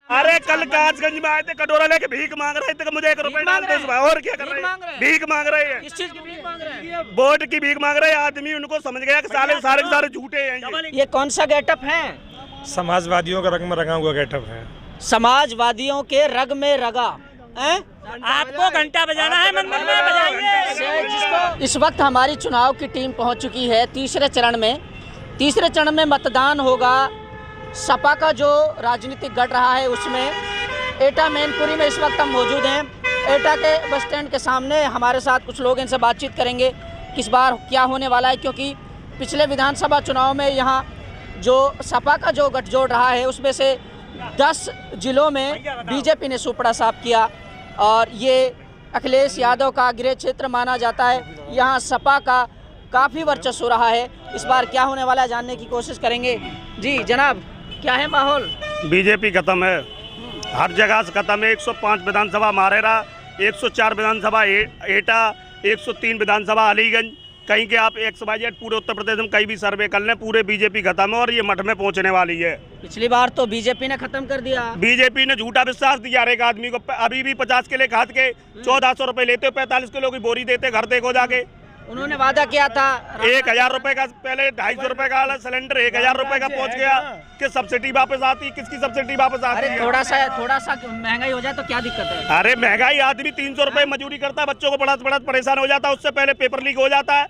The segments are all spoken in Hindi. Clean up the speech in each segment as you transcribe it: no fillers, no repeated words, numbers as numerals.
अरे कल कासगंज में आए थे, कटोरा लेके भीख मांग रहे थे कि मुझे 1 रुपए डाल दो इसमें। और क्या कर रहे हैं? भीख मांग रहे हैं। किस चीज की भीख मांग रहे हैं? वोट की भीख मांग रहे हैं। आदमी उनको समझ गया कि सारे के सारे झूठे हैं। ये कौन सा गेटअप है? समाजवादियों का रंग में रंगा हुआ गेटअप है। समाजवादियों के रग में रगा हैं? आपको घंटा बजाना है मंदिर में, बजाइए। जिसको इस वक्त हमारी चुनाव की टीम पहुंच चुकी है तीसरे चरण में। तीसरे चरण में मतदान होगा। सपा का जो राजनीतिक गढ़ रहा है उसमें एटा मैनपुरी में इस वक्त हम मौजूद हैं। एटा के बस स्टैंड के सामने हमारे साथ कुछ लोग, इनसे बातचीत करेंगे किस बार क्या होने वाला है, क्योंकि पिछले विधानसभा चुनाव में यहाँ जो सपा का जो गठजोड़ रहा है उसमें से 10 जिलों में बीजेपी ने सुपड़ा साफ किया और ये अखिलेश यादव का गृह क्षेत्र माना जाता है। यहाँ सपा का काफ़ी वर्चस्व रहा है। इस बार क्या होने वाला है जानने की कोशिश करेंगे। जी जनाब, क्या है माहौल? बीजेपी खत्म है, हर जगह से खत्म है। 105 विधानसभा मारेरा, 104 विधानसभा एटा, 103 विधानसभा अलीगंज। कहीं के आप XYZ पूरे उत्तर प्रदेश में कहीं भी सर्वे कर लें, पूरे बीजेपी खत्म है और ये मठ में पहुंचने वाली है। पिछली बार तो बीजेपी ने खत्म कर दिया। बीजेपी ने झूठा विश्वास दिया हर एक आदमी को। अभी भी 50 किलो खाद के 1400 रुपए लेते हो, 45 किलो की बोरी देते। घर देखो जाके, उन्होंने वादा किया था 1000 रुपए का, पहले 250 रुपए का सिलेंडर 1000 रुपए का पहुंच गया कि सब्सिडी वापस आती। किसकी सब्सिडी वापस आती है? थोड़ा सा महंगाई हो जाए तो क्या दिक्कत है? अरे महंगाई, आदमी 300 रुपए मजदूरी करता है, बच्चों को बड़ा परेशान हो जाता है, उससे पहले पेपर लीक हो जाता है।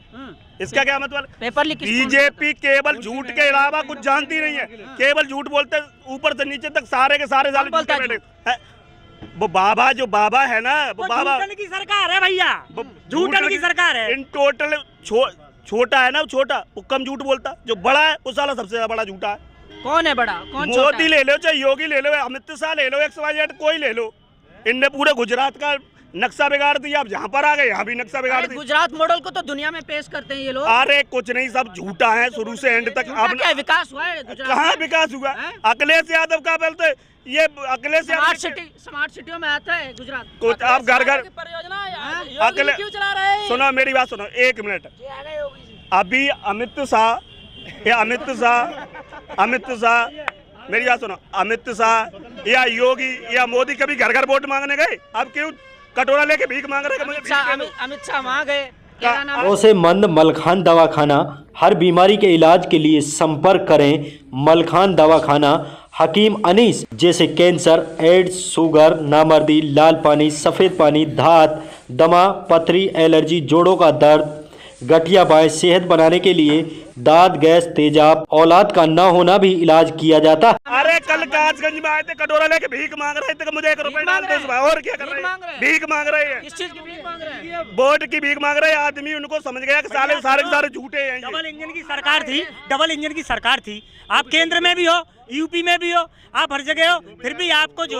इसका क्या मतलब? Paper leak. बीजेपी केवल झूठ के अलावा कुछ जानती नहीं है। केवल झूठ बोलते, ऊपर से नीचे तक सारे के सारे वो बाबा, जो बाबा है ना, वो बाबा की सरकार है भैया, झूठन की सरकार है। इन टोटल छोटा है ना, वो छोटा, वो कम झूठ बोलता। जो बड़ा है वो साला सबसे ज्यादा बड़ा झूठा है। कौन है बड़ा, कौन? मोदी ले लो, चाहे योगी ले लो, अमित शाह ले लो, XYZ कोई ले लो, इनने पूरे गुजरात का नक्शा बिगाड़ दिया। अब जहाँ पर आ गए यहाँ भी नक्शा बिगाड़ दिया। गुजरात मॉडल को तो दुनिया में पेश करते हैं ये लोग। अरे कुछ नहीं, सब झूठा है शुरू से एंड तक। अब क्या विकास हुआ है गुजरात? कहाँ विकास हुआ? अखिलेश यादव का बोलते, ये अखिलेश यादव स्मार्ट सिटियों में आता है गुजरात। कुछ आप घर परियोजना क्यों चला रहे हैं? सुनो मेरी बात सुनो 1 मिनट। अभी अमित शाह मेरी बात सुनो, अमित शाह या योगी या मोदी कभी घर घर वोट मांगने गए? अब क्यों कटोरा लेके भीख मांग रहे हैं? अमित शाह वहाँ गए। भरोसेमंद मलखान दवाखाना। हर बीमारी के इलाज के लिए संपर्क करें मलखान दवाखाना। हकीम अनीस, जैसे कैंसर, एड्स, शुगर, नामर्दी, लाल पानी, सफ़ेद पानी, धात, दमा, पथरी, एलर्जी, जोड़ों का दर्द, गठिया बाएं, सेहत बनाने के लिए दांत, गैस, तेजाब, औलाद का न होना भी इलाज किया जाता है। अरे कल कासगंज में आए थे, कटोरा लेके भीख मांग रहे थे कि मुझे 1 रुपए डाल दो इसमें। और क्या कर रहे हैं? भीख मांग रहे हैं। किस चीज की भीख मांग रहे हैं? वोट की भीख मांग रहे हैं। आदमी उनको समझ गया कि सारे के सारे झूठे हैं। डबल इंजन की सरकार थी, डबल इंजन की सरकार थी। आप केंद्र में भी हो, यूपी में भी हो, आप हर जगह हो, फिर भी आपको जो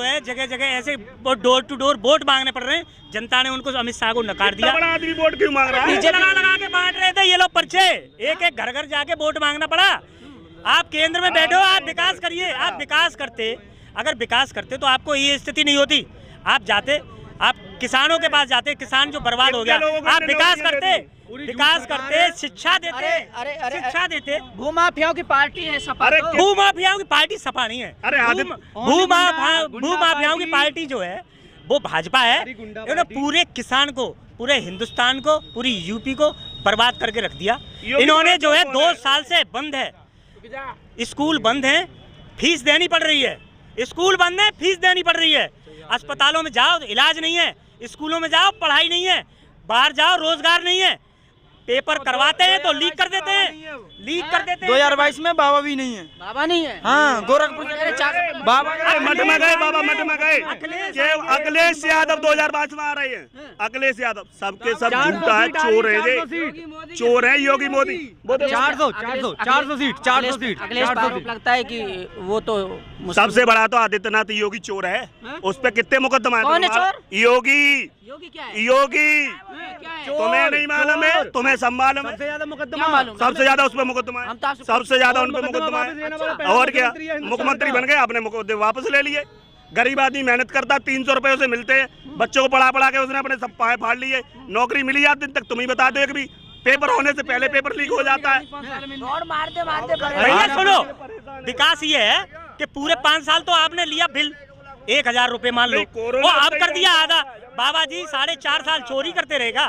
है जगह जगह ऐसे डोर टू डोर वोट मांगने पड़ रहे हैं। जनता ने उनको, अमित शाह को नकार दिया। बड़ा आदमी वोट क्यों मांग रहा है? लगा के बांट रहे थे ये लोग पर्चे, एक घर घर जाके वोट मांगना पड़ा। आप केंद्र में बैठो, आप विकास करिए। आप विकास करते, अगर विकास करते तो आपको ये स्थिति नहीं होती। आप जाते, आप किसानों के पास जाते, किसान जो बर्बाद हो गया, आप विकास करते, शिक्षा देते। भूमाफियाओं की पार्टी है सपा। भूमाफियाओं की पार्टी सपा नहीं है। अरे भूमाफियाओं की पार्टी जो है वो भाजपा है। इन्होंने पूरे किसान को, पूरे हिंदुस्तान को, पूरी यूपी को बर्बाद करके रख दिया। इन्होंने जो है 2 साल से बंद है, स्कूल बंद है, फीस देनी पड़ रही है। स्कूल बंद है, फीस देनी पड़ रही है। अस्पतालों में जाओ इलाज नहीं है, स्कूलों में जाओ पढ़ाई नहीं है, बाहर जाओ रोजगार नहीं है। पेपर करवाते हैं तो लीक कर देते हैं, 2022 में बाबा भी नहीं है। बाबा नहीं है? हाँ, गोरखपुर बाबा मठ में गए, बाबा मठ में गए। अखिलेश यादव 2022 में आ रहे हैं। अखिलेश यादव सबके सब झूठा है, चोर है, चोर है। योगी मोदी 400 सीट। अखिलेश आरोप लगता है कि वो तो सबसे बड़ा तो आदित्यनाथ योगी चोर है। उस पर कितने मुकदमा है? कौन है चोर? योगी क्या है? योगी तुम्हें नहीं मालूम है, तुम्हें सब मालूम है। सबसे ज्यादा मुकदमा, सबसे ज्यादा उस पर मुकदमा है, सबसे ज्यादा उन पर मुकदमा है। और क्या, मुख्यमंत्री बन गए, आपने मुकदमे वापस ले लिए। गरीब आदमी मेहनत करता, 300 रुपए उसे मिलते हैं, बच्चों को पढ़ा के उसने अपने सब पाए फाड़ लिए। नौकरी मिली आज दिन तक? तुम ही बता दो। एक भी पेपर होने से पहले पेपर लीक हो जाता है। भैया सुनो, विकास ये है कि पूरे 5 साल तो आपने लिया बिल 1000 रुपए मान लो, वो आप कर दिया आधा। बाबा जी 4.5 साल चोरी करते रहेगा,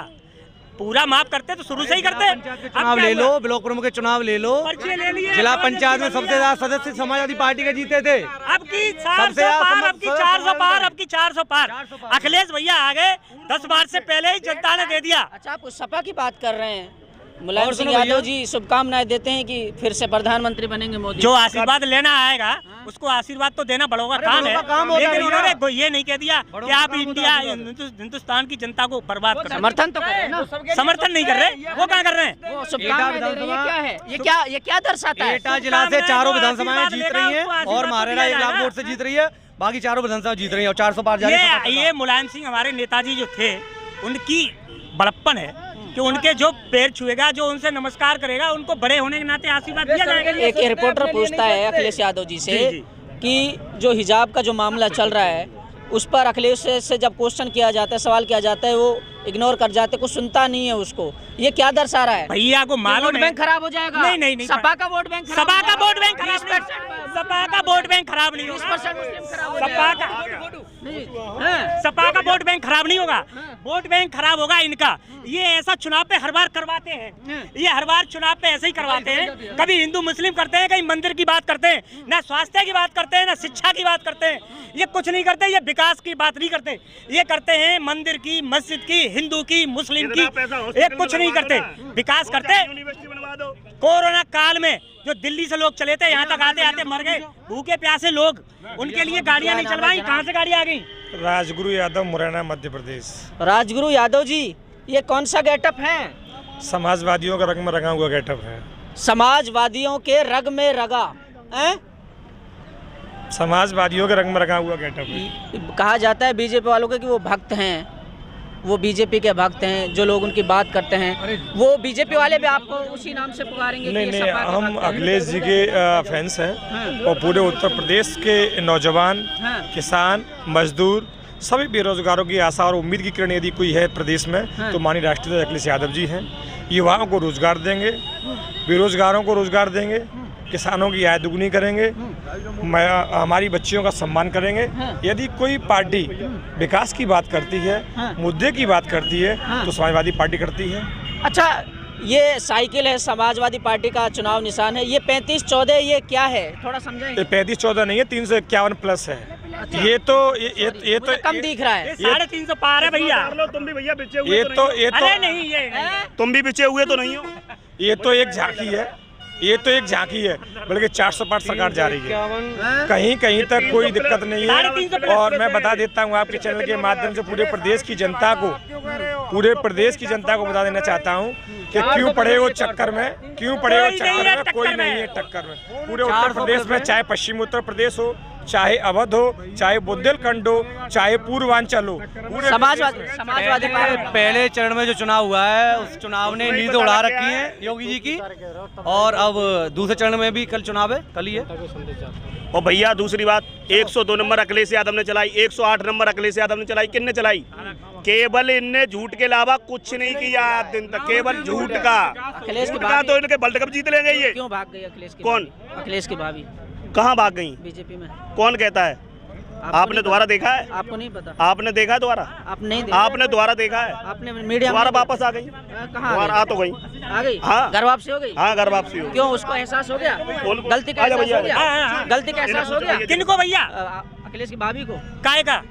पूरा माफ करते तो शुरू से ही करते। चुनाव ले लो, ब्लॉक प्रमुख के चुनाव ले लो, पर्चे ले लिए, जिला पंचायत में सबसे ज्यादा सदस्य समाजवादी पार्टी के जीते थे। अब की 400 पार, अब की 400 पार, अब की 400 पार। अखिलेश भैया आ गए 10 मार्च से पहले ही जनता ने दे दिया। अच्छा, आप उस सपा की बात कर रहे हैं। मुलायम सिंह यादव जी शुभकामनाएं देते हैं कि फिर से प्रधानमंत्री बनेंगे मोदी। जो आशीर्वाद लेना आएगा उसको आशीर्वाद तो देना बड़ों का काम है, लेकिन उन्होंने ये नहीं कह दिया कि आप इंडिया हिंदुस्तान की जनता को बर्बाद कर। समर्थन तो कर रहे हैं ना, समर्थन नहीं कर रहे, वो क्या कर रहे हैं? वो शुभकामनाएं दे रहे हैं। क्या है ये क्या दर्शाता है? एटा जिला से 4 विधानसभाएं जीत रही हैं और महाराणा 1 लाख वोट से जीत रही है, बाकी 4 विधानसभा जीत रही है और 400 पार जा रही है। ये मुलायम सिंह हमारे नेताजी जो थे उनकी बड़प्पन है कि उनके जो पैर छुएगा, जो उनसे नमस्कार करेगा, उनको बड़े होने के नाते आशीर्वाद दिया जाएगा। एक रिपोर्टर पूछता है अखिलेश यादव जी से कि जो हिजाब का जो मामला चल रहा है उस पर अखिलेश से जब क्वेश्चन किया जाता है, सवाल किया जाता है, वो इग्नोर कर जाते, कुछ सुनता नहीं है उसको। ये क्या दर्शा रहा है? भैया को मालूम वोट बैंक खराब हो जाएगा। नहीं सपा का वोट बैंक, सपा का वोट बैंक खराब, सपा का वोट बैंक खराब नहीं होगा, सपा का वोट बैंक खराब नहीं होगा, वोट बैंक खराब होगा इनका। ये ऐसा चुनाव पे हर बार करवाते हैं, ये हर बार चुनाव पे ऐसे ही करवाते हैं। कभी हिंदू मुस्लिम करते हैं, कहीं मंदिर की बात करते हैं, ना स्वास्थ्य की बात करते हैं, ना शिक्षा की बात करते हैं। ये कुछ नहीं करते, ये विकास की बात नहीं करते, ये करते हैं मंदिर की, मस्जिद की, हिंदू की, मुस्लिम की, ये कुछ नहीं करते, विकास करते। कोरोना काल में जो दिल्ली से लोग चले थे, यहाँ तक आते आते मर गए, भूखे प्यासे लोग, उनके लिए गाड़ियाँ नहीं चलवाई। कहाँ से गाड़ी आ गई? राजगुरु यादव, मुरैना, मध्य प्रदेश। राजगुरु यादव जी, ये कौन सा गेटअप है? समाजवादियों का रंग में रंगा हुआ गेटअप है। समाजवादियों के रग में रगा है? समाजवादियों के रंग में रंगा हुआ गेटअप है। कहा जाता है बीजेपी वालों के कि वो भक्त हैं, वो बीजेपी के भक्त हैं, जो लोग उनकी बात करते हैं, वो बीजेपी वाले भी आपको उसी नाम से पुकारेंगे? नहीं, हम अखिलेश जी के फैंस हैं और पूरे उत्तर प्रदेश के नौजवान, किसान, मजदूर, सभी बेरोजगारों की आशा और उम्मीद की किरण यदि कोई है प्रदेश में तो माननीय राष्ट्रीय अखिलेश यादव जी हैं। युवाओं को रोजगार देंगे, बेरोजगारों को रोजगार देंगे, किसानों की आय दुगनी करेंगे, हमारी बच्चियों का सम्मान करेंगे। यदि कोई पार्टी विकास की बात करती है, मुद्दे की बात करती है, तो समाजवादी पार्टी करती है। अच्छा, ये साइकिल है, समाजवादी पार्टी का चुनाव निशान है। ये 35-14 ये क्या है, थोड़ा समझाएं। ये 35-14 नहीं है, 351 प्लस है। अच्छा। ये तो कम दिख रहा है। 350 पार है भैया। तुम भी भैया बिचे हुए ये तो अरे नहीं, ये तुम भी बिचे हुए तो नहीं हो। ये तो एक झांकी है, ये तो एक झांकी है, बल्कि 400 पार सरकार जा रही है, कहीं कहीं तक कोई दिक्कत नहीं है। और मैं बता देता हूँ आपके चैनल के माध्यम से पूरे प्रदेश की जनता को बता देना चाहता हूँ कि क्यों पड़े वो चक्कर में, कोई नहीं है टक्कर में। पूरे उत्तर प्रदेश में, चाहे पश्चिमी उत्तर प्रदेश हो, चाहे अवध हो, चाहे बुंदेलखंड हो, चाहे पूर्वांचल हो, समाजवादी पहले चरण में जो चुनाव हुआ है उस चुनाव ने नींद उड़ा रखी है योगी जी की, और अब दूसरे चरण में भी कल चुनाव है, कल ही है। और भैया दूसरी बात, 102 नंबर अखिलेश यादव ने चलाई, 108 नंबर अखिलेश यादव ने चलाई। किसने चलाई? केवल इनने झूठ के अलावा कुछ नहीं किया आज दिन तक, केवल झूठ का। अखिलेश तो इनके वर्ल्ड कप जीत लेंगे ये। क्यों भाग गई अखिलेश की? कौन? अखिलेश की भाभी कहाँ भाग गई? बीजेपी में। कौन कहता है? आपने दोबारा देखा है? आपको नहीं पता? आपने देखा दोबारा? आप नहीं देखा? आपने दोबारा देखा है? आपने मीडिया दोबारा वापस आ गई? कहाँ आ तो गई? आ गई? हाँ, घर वापसी हो गई? हाँ, घर वापसी हो गई। क्यों? उसको एहसास हो गया, गलती का एहसास हो गया, गलती का एहसास हो गया। किनको भैया? अखिलेश की भाभी को। काहे का?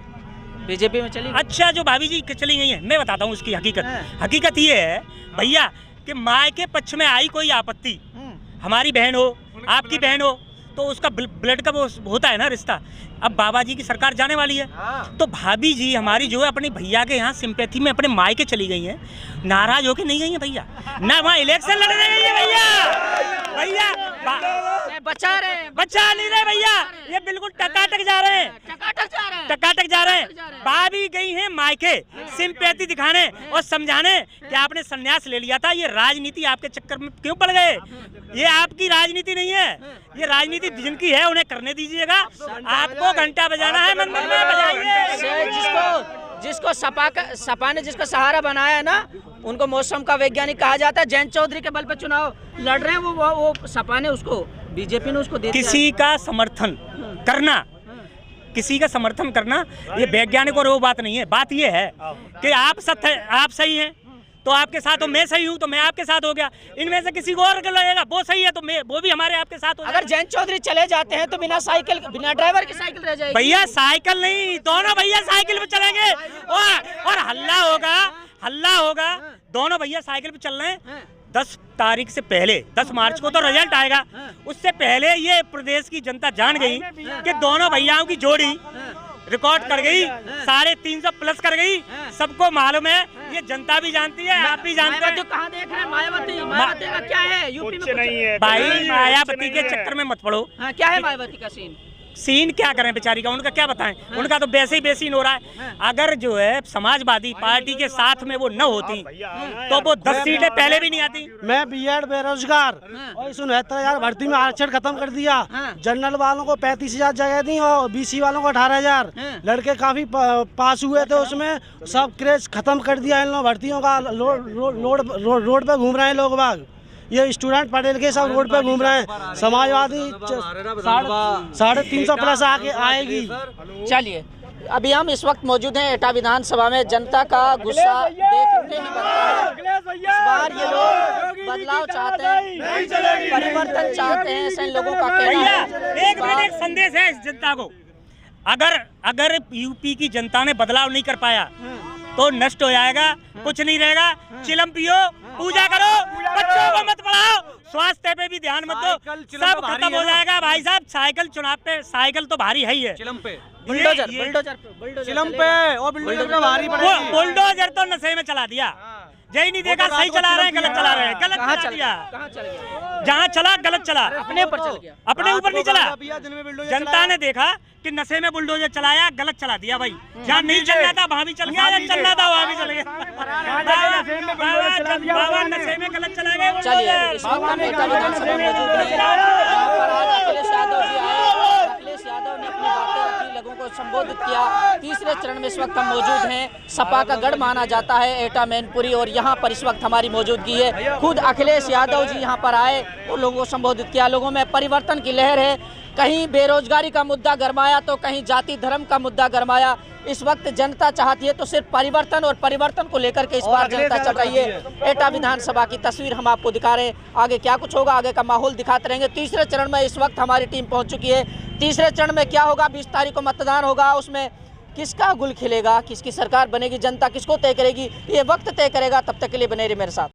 बीजेपी में चली। अच्छा, जो भाभी जी चली गई है, मैं बताता हूँ उसकी हकीकत। हकीकत ये है भैया कि माँ के पक्ष में आई कोई आपत्ति, हमारी बहन हो, आपकी बहन हो, तो उसका ब्लड का वो होता है ना रिश्ता। अब बाबा जी की सरकार जाने वाली है, तो भाभी जी हमारी जो है अपने भैया के यहाँ सिंपैथी में अपने मायके चली गई हैं, नाराज होके नहीं गई हैं भैया, ना वहाँ इलेक्शन लड़ने गई है भैया बचा नहीं रहे भैया, ये बिल्कुल टकाटक जा रहे हैं, टकाटक जा रहे हैं। भाभी गई हैं मायके सिंपैथी दिखाने और समझाने कि आपने संन्यास ले लिया था, ये राजनीति आपके चक्कर में क्यों पड़ गए, ये आपकी राजनीति नहीं है, ये राजनीति जिनकी है उन्हें करने दीजिएगा। आपको घंटा बजाना है मंदिर में बजाइए। जिसको सपा ने जिसका सहारा बनाया है ना, उनको मौसम का वैज्ञानिक कहा जाता है। जयंत चौधरी के बल पर चुनाव लड़ रहे हैं, वो सपा ने उसको बीजेपी ने उसको दे दिया किसी का समर्थन करना, किसी का समर्थन करना ये वैज्ञानिक और वो बात नहीं है। बात ये है कि आप सही हैं तो आपके साथ हो, मैं सही हूँ तो मैं आपके साथ हो गया। इनमें से किसी को और लगेगा वो सही है तो वो भी हमारे आपके साथ हो। अगर जयंत चौधरी चले जाते हैं तो बिना साइकिल, बिना ड्राइवर की साइकिल रह जाएगी। भैया साइकिल नहीं, दोनों भैया साइकिल पे चलेंगे और हल्ला होगा। दोनों भैया साइकिल पे चल रहे हैं। 10 तारीख से पहले, 10 मार्च को तो रिजल्ट आएगा, उससे पहले ये प्रदेश की जनता जान गई कि दोनों भैयाओं की जोड़ी रिकॉर्ड कर गई, 350 प्लस कर गई। सबको मालूम है, ये जनता भी जानती है, आप भी जानते हैं। तो कहाँ देख रहे हैं मायावती का क्या है यूपी में? नहीं है भाई मायावती के चक्कर में मत पड़ो। क्या है मायावती का सीन क्या करें बेचारी का, उनका क्या बताएं। उनका तो वैसे ही बेसीन हो रहा है। अगर जो है समाजवादी पार्टी के साथ में वो न होती तो वो 10 सीटें पहले भी नहीं आती। मैं बीएड बेरोजगार और 69,000 भर्ती में आरक्षण खत्म कर दिया। जनरल वालों को 35,000 जगह दी और बीसी वालों को 18,000। लड़के काफी पास हुए थे, उसमें सब क्रेज खत्म कर दिया इन लोगों भर्तियों का। रोड पे घूम रहे हैं लोग बाग, ये स्टूडेंट पढ़े लिखे सब रोड पे घूम रहे हैं। समाजवादी 350 प्लस आके आएगी। चलिए, अभी हम इस वक्त मौजूद हैं एटा विधानसभा में। जनता का गुस्सा देखते ही बनता है। इस बार ये लोग बदलाव चाहते हैं, परिवर्तन चाहते हैं, ऐसे लोगों का कहना है। एक संदेश है इस जनता को, अगर यूपी की जनता ने बदलाव नहीं कर पाया तो नष्ट हो जाएगा, कुछ नहीं रहेगा। चिलम पियो, पूजा करो, बच्चों को मत पढ़ाओ, स्वास्थ्य पे भी ध्यान मत दो, सब खत्म हो जाएगा। भाई साहब साइकिल चुनाव पे, साइकिल तो भारी है ही है। चिलम पे बुलडोजर चिलम पे और बुलडोजर भारी पड़ेगी। बुलडोजर तो नशे में चला दिया, यही नहीं देखा सही चला रहे हैं गलत चला रहे हैं। गलत कहाँ चला दिया, कहाँ चल गया? जहाँ चला गलत चला, अपने ऊपर चल गया, अपने ऊपर नहीं चला। जनता ने देखा कि नशे में बुलडोजर चलाया, गलत चला दिया भाई। जहाँ नहीं चलना था वहाँ भी चल गया, जहाँ चलना था वहाँ भी चल गया। बाबा नशे में गलत चला गया। चलिए, इस वक्त हम एटा विधानसभा में मौजूद हैं। यहाँ पर आज अखिलेश यादव जी आए। अखिलेश यादव ने अपनी बातें रखी, लोगों को संबोधित किया। तीसरे चरण में इस वक्त हम मौजूद हैं। सपा का गढ़ माना जाता है एटा मैनपुरी, और यहाँ पर इस वक्त हमारी मौजूदगी है। खुद अखिलेश यादव जी यहाँ पर आए और लोगों को संबोधित किया। लोगों में परिवर्तन की लहर है। कहीं बेरोजगारी का मुद्दा गरमाया तो कहीं जाति धर्म का मुद्दा गरमाया। इस वक्त जनता चाहती है तो सिर्फ परिवर्तन, और परिवर्तन को लेकर के इस बार जनता चल रही है। एटा विधानसभा की तस्वीर हम आपको दिखा रहे हैं। आगे क्या कुछ होगा, आगे का माहौल दिखाते रहेंगे। तीसरे चरण में इस वक्त हमारी टीम पहुंच चुकी है। तीसरे चरण में क्या होगा, 20 तारीख को मतदान होगा। उसमें किसका गुल खिलेगा, किसकी सरकार बनेगी, जनता किसको तय करेगी, ये वक्त तय करेगा। तब तक के लिए बने रहिए मेरे साथ।